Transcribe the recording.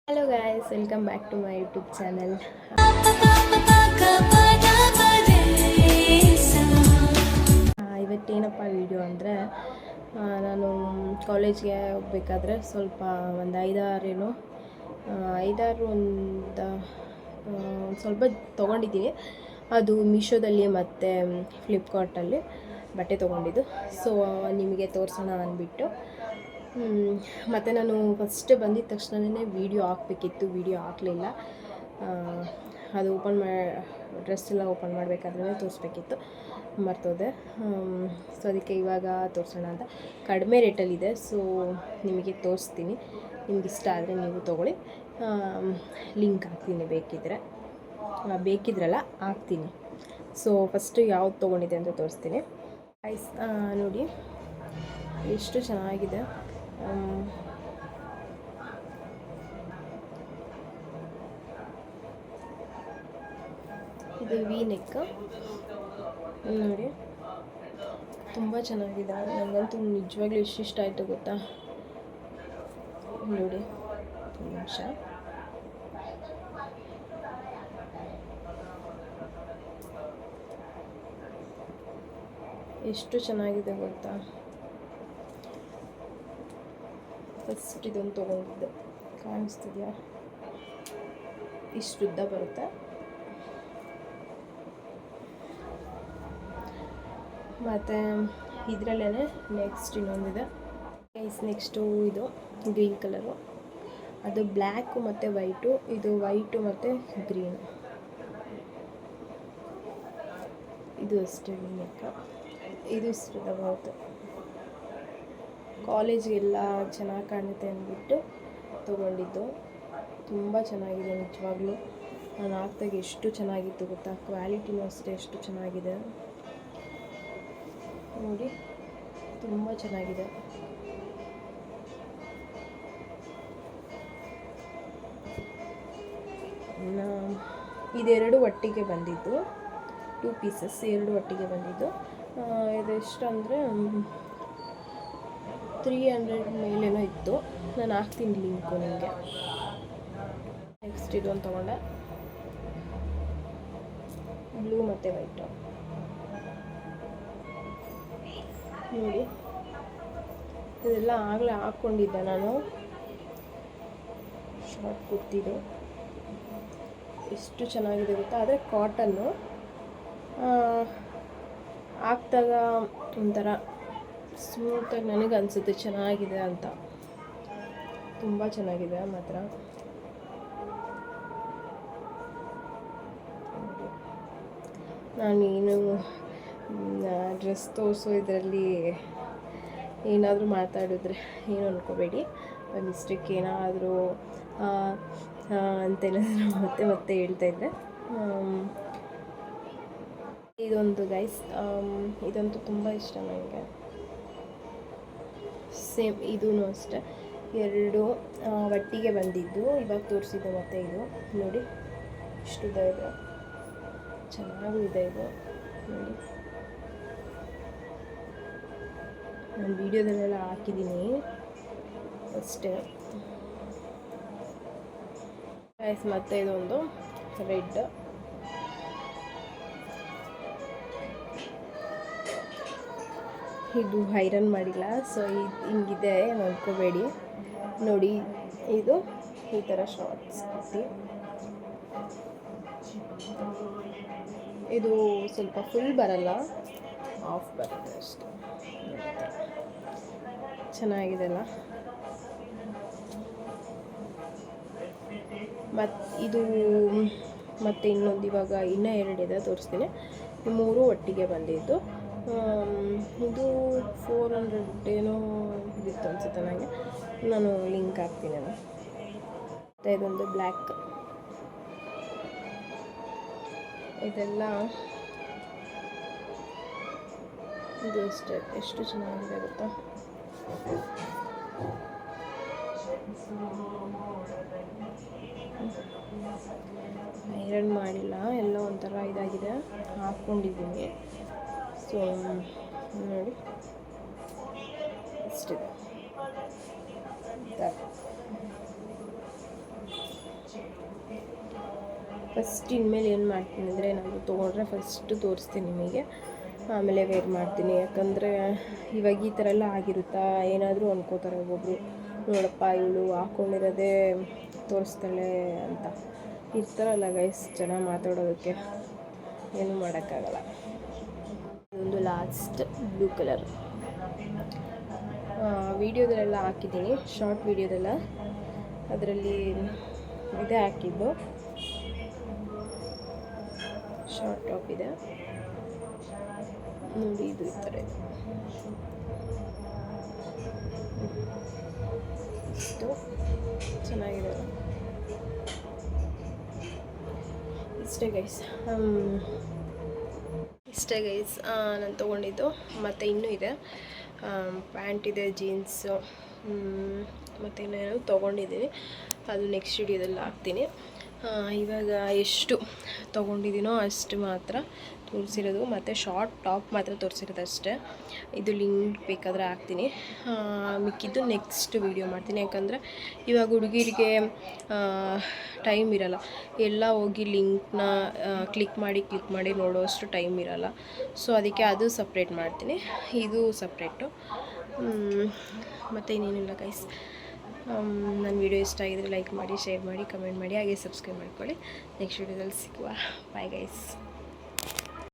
Hello guys, welcome back to my YouTube channel. ಇವತ್ತೇನಪ್ಪ video ಅಂದರೆ ನಾನು ಕಾಲೇಜ್ಗೆ ಹೋಗ್ಬೇಕಾದ್ರೆ ಸ್ವಲ್ಪ ಒಂದು ಐದಾರು ಸ್ವಲ್ಪ ತೊಗೊಂಡಿದ್ದೀನಿ. ಅದು ಮೀಶೋದಲ್ಲಿ ಮತ್ತು ಫ್ಲಿಪ್ಕಾರ್ಟಲ್ಲಿ ಬಟ್ಟೆ ತೊಗೊಂಡಿದ್ದು. ಸೊ ನಿಮಗೆ ತೋರಿಸೋಣ ಅಂದ್ಬಿಟ್ಟು ಮತ್ತು ನಾನು ಫಸ್ಟ್ ಬಂದಿದ್ದ ತಕ್ಷಣವೇ ವೀಡಿಯೋ ಹಾಕಬೇಕಿತ್ತು, ವೀಡಿಯೋ ಹಾಕಲಿಲ್ಲ. ಅದು ಡ್ರೆಸ್ ಎಲ್ಲ ಓಪನ್ ಮಾಡಬೇಕಾದ್ರೆ ತೋರಿಸ್ಬೇಕಿತ್ತು, ಮರ್ತೋದೆ. ಸೊ ಅದಕ್ಕೆ ಇವಾಗ ತೋರಿಸೋಣ ಅಂತ. ಕಡಿಮೆ ರೇಟಲ್ಲಿದೆ, ಸೊ ನಿಮಗೆ ತೋರಿಸ್ತೀನಿ. ನಿಮ್ಗೆ ಇಷ್ಟ ಆದರೆ ನೀವು ತೊಗೊಳ್ಳಿ. ಲಿಂಕ್ ಹಾಕ್ತೀನಿ ಬೇಕಿದ್ರಲ್ಲ ಹಾಕ್ತೀನಿ. ಸೊ ಫಸ್ಟು ಯಾವ್ದು ತೊಗೊಂಡಿದೆ ಅಂತ ತೋರಿಸ್ತೀನಿ. ನೋಡಿ ಎಷ್ಟು ಚೆನ್ನಾಗಿದೆ. ಇದು ವಿ ನೆಕ್ ನೋಡಿ, ತುಂಬ ಚೆನ್ನಾಗಿದೆ. ನನಗಂತೂ ನಿಜವಾಗ್ಲೂ ಇಷ್ಟ ಆಯಿತು ಗೊತ್ತಾ. ನೋಡಿ ನಿಮಿಷ, ಎಷ್ಟು ಚೆನ್ನಾಗಿದೆ ಗೊತ್ತಾ. ಫಸ್ಟ್ ಇದೊಂದು ತೊಗೊಂಡಿದ್ದೆ, ಕಾಣಿಸ್ತಿದೆಯಾ, ಇಷ್ಟು ಉದ್ದ ಬರುತ್ತೆ. ಮತ್ತು ಇದರಲ್ಲೇ ನೆಕ್ಸ್ಟ್ ಇನ್ನೊಂದಿದೆ. ನೆಕ್ಸ್ಟು ಇದು ಗ್ರೀನ್ ಕಲರು, ಅದು ಬ್ಲ್ಯಾಕು ಮತ್ತು ವೈಟು, ಇದು ವೈಟು ಮತ್ತು ಗ್ರೀನು. ಇದು ಅಷ್ಟೇ ನೆಕ್. ಇದು ಇಷ್ಟು ಬರುತ್ತೆ. ಕಾಲೇಜ್ಗೆಲ್ಲ ಚೆನ್ನಾಗಿ ಕಾಣುತ್ತೆ ಅಂದ್ಬಿಟ್ಟು ತೊಗೊಂಡಿದ್ದು. ತುಂಬ ಚೆನ್ನಾಗಿದೆ ನಿಜವಾಗ್ಲೂ. ನಾನು ಹಾಕ್ದಾಗ ಎಷ್ಟು ಚೆನ್ನಾಗಿತ್ತು ಗೊತ್ತಾ. ಕ್ವಾಲಿಟಿನೂ ಅಷ್ಟೇ ಎಷ್ಟು ಚೆನ್ನಾಗಿದೆ ನೋಡಿ, ತುಂಬ ಚೆನ್ನಾಗಿದೆ. ಇದೆರಡು ಒಟ್ಟಿಗೆ ಬಂದಿದ್ದು, 2 ಪೀಸಸ್ ಎರಡು ಒಟ್ಟಿಗೆ ಬಂದಿದ್ದು. ಇದೆಷ್ಟು ಅಂದರೆ 300 ಮೇಲೇನೋ ಇತ್ತು. ನಾನು ಹಾಕ್ತೀನಿ ಲಿಂಕು ನಿಮಗೆ. ನೆಕ್ಸ್ಟ್ ಇದೊಂದು ತೊಗೊಂಡೆ, ಬ್ಲೂ ಮತ್ತು ವೈಟು. ನೋಡಿ, ಇದೆಲ್ಲ ಆಗಲೇ ಹಾಕ್ಕೊಂಡಿದ್ದೆ ನಾನು, ಶಾರ್ಟ್ ಕುರ್ತಿದು. ಎಷ್ಟು ಚೆನ್ನಾಗಿದೆ ಗೊತ್ತಾ. ಆದರೆ ಕಾಟನ್ನು ಹಾಕ್ದಾಗ ಒಂಥರ ಸ್ಮೂತಾಗಿ ನನಗೆ ಅನಿಸುತ್ತೆ ಚೆನ್ನಾಗಿದೆ ಅಂತ. ತುಂಬ ಚೆನ್ನಾಗಿದೆ ಮಾತ್ರ. ನಾನೇನು ಡ್ರೆಸ್ ತೋರಿಸೋ ಇದರಲ್ಲಿ ಏನಾದರೂ ಮಾತಾಡಿದ್ರೆ ಏನು ಅಂದ್ಕೋಬೇಡಿ. ಮಿಸ್ಟೇಕ್ ಏನಾದರೂ ಅಂತೇಳಿದ್ರೆ ಮತ್ತೆ ಹೇಳ್ತಾಯಿದ್ದೆ. ಇದೊಂದು ಗೈಸ್, ಇದಂತೂ ತುಂಬ ಇಷ್ಟ ನನಗೆ. ಸೇಮ್ ಇದೂ ಅಷ್ಟೆ, ಎರಡು ಒಟ್ಟಿಗೆ ಬಂದಿದ್ದು. ಇವಾಗ ತೋರಿಸಿದ್ದು ಮತ್ತು ಇದು ನೋಡಿ ಇಷ್ಟು ಇದೆ. ಚೆನ್ನಾಗೂ ಇದೆ ಇದು ನೋಡಿ. ನಾನು ವೀಡಿಯೋದಲ್ಲೆಲ್ಲ ಹಾಕಿದ್ದೀನಿ ಅಷ್ಟೇ ಗೈಸ್. ಮತ್ತು ಇದೊಂದು ರೆಡ್, ಇದು ಐರನ್ ಮಾಡಿಲ್ಲ, ಸೊ ಹಿಂಗಿದೆ ನೋಡ್ಕೋಬೇಡಿ. ನೋಡಿ ಇದು ಈ ಥರ ಶಾರ್ಟ್ಸ್ ಕುರ್ತಿ. ಇದು ಸ್ವಲ್ಪ ಫುಲ್ ಬರಲ್ಲ, ಆಫ್ ಬರುತ್ತೆ ಅಷ್ಟೇ. ಚೆನ್ನಾಗಿದೆಲ್ಲ. ಮತ್ತು ಇದು ಮತ್ತು ಇನ್ನೊಂದು ಇವಾಗ ಇನ್ನೂ ಎರಡಿದೆ ತೋರಿಸ್ತೀನಿ. ಮೂರು ಒಟ್ಟಿಗೆ ಬಂದಿದ್ದು. ಇದು 400 ಏನೋ ಇದಿತ್ತು ಅನಿಸುತ್ತೆ ನನಗೆ. ನಾನು ಲಿಂಕ್ ಹಾಕ್ತೀನಿ. ಮತ್ತು ಇದೊಂದು ಬ್ಲ್ಯಾಕ್. ಇದೆಲ್ಲ ಇದು ಅಷ್ಟೇ, ಎಷ್ಟು ಚೆನ್ನಾಗಿದೆ ಗೊತ್ತಾ. ಐರನ್ ಮಾಡಿಲ್ಲ, ಎಲ್ಲ ಒಂಥರ ಇದಾಗಿದೆ, ಹಾಕ್ಕೊಂಡಿದ್ದೀನಿ. ಸೊ ನೋಡಿ ಇಷ್ಟಿದೆ. ಫಸ್ಟ್ ಇನ್ಮೇಲೆ ಏನು ಮಾಡ್ತೀನಿ ಅಂದರೆ ನಾನು ತೊಗೊಂಡ್ರೆ ಫಸ್ಟು ತೋರಿಸ್ತೀನಿ ನಿಮಗೆ, ಆಮೇಲೆ ವೇರ್ ಮಾಡ್ತೀನಿ. ಯಾಕಂದರೆ ಇವಾಗ ಈ ಥರ ಎಲ್ಲ ಆಗಿರುತ್ತಾ, ಏನಾದರೂ ಅನ್ಕೋತಾರೆ ಒಬ್ಬೊಬ್ಬರು, ನೋಡಪ್ಪ ಇವಳು ಹಾಕ್ಕೊಂಡಿರೋದೇ ತೋರಿಸ್ತಾಳೆ ಅಂತ ಇರ್ತಾರಲ್ಲ ಗೈಸ್, ಚೆನ್ನಾಗಿ ಮಾತಾಡೋದಕ್ಕೆ ಏನೂ ಮಾಡೋಕ್ಕಾಗಲ್ಲ. ಇದೊಂದು ಲಾಸ್ಟ್ ಬ್ಲೂ ಕಲರ್ ವೀಡಿಯೋದಲ್ಲೆಲ್ಲ ಹಾಕಿದ್ದೀನಿ, ಶಾರ್ಟ್ ವೀಡಿಯೋದೆಲ್ಲ ಅದರಲ್ಲಿ ಇದೇ ಹಾಕಿದ್ದು, ಶಾರ್ಟ್ ಟಾಪ್ ಇದೆ ನೋಡಿ, ಇದು ಈ ಥರ ಇದೆ. ಇಷ್ಟು ಚೆನ್ನಾಗಿದೆ. ಇಷ್ಟೇ ಗೈಸ್ ನಾನು ತೊಗೊಂಡಿದ್ದು. ಮತ್ತು ಇನ್ನೂ ಇದೆ, ಪ್ಯಾಂಟ್ ಇದೆ, ಜೀನ್ಸು, ಮತ್ತು ಇನ್ನೇನು ತೊಗೊಂಡಿದ್ದೀನಿ, ಅದು ನೆಕ್ಸ್ಟ್ ವಿಡಿಯೋದಲ್ಲಿ ಹಾಕ್ತೀನಿ. ಇವಾಗ ಎಷ್ಟು ತೊಗೊಂಡಿದ್ದೀನೋ ಅಷ್ಟು ಮಾತ್ರ ತೋರಿಸಿರೋದು, ಮತ್ತು ಶಾರ್ಟ್ ಟಾಪ್ ಮಾತ್ರ ತೋರಿಸಿರೋದು ಅಷ್ಟೇ. ಇದು ಲಿಂಕ್ ಬೇಕಾದರೆ ಹಾಕ್ತೀನಿ, ಮಿಕ್ಕಿದ್ದು ನೆಕ್ಸ್ಟ್ ವೀಡಿಯೋ ಮಾಡ್ತೀನಿ. ಯಾಕಂದರೆ ಇವಾಗ ಹುಡುಗಿರಿಗೆ ಟೈಮ್ ಇರೋಲ್ಲ, ಎಲ್ಲ ಹೋಗಿ ಲಿಂಕ್ನ ಕ್ಲಿಕ್ ಮಾಡಿ ನೋಡೋಷ್ಟು ಟೈಮ್ ಇರೋಲ್ಲ. ಸೊ ಅದಕ್ಕೆ ಅದು ಸಪ್ರೇಟ್ ಮಾಡ್ತೀನಿ, ಇದು ಸಪ್ರೇಟು. ಮತ್ತು ಇನ್ನೇನಿಲ್ಲ ಗೈಸ್, ನನ್ನ ವೀಡಿಯೋ ಇಷ್ಟ ಆಗಿದರೆ ಲೈಕ್ ಮಾಡಿ, ಶೇರ್ ಮಾಡಿ, ಕಮೆಂಟ್ ಮಾಡಿ, ಹಾಗೆ ಸಬ್ಸ್ಕ್ರೈಬ್ ಮಾಡ್ಕೊಳ್ಳಿ. ನೆಕ್ಸ್ಟ್ ವೀಡಿಯೋದಲ್ಲಿ ಸಿಗುವ. Bye guys.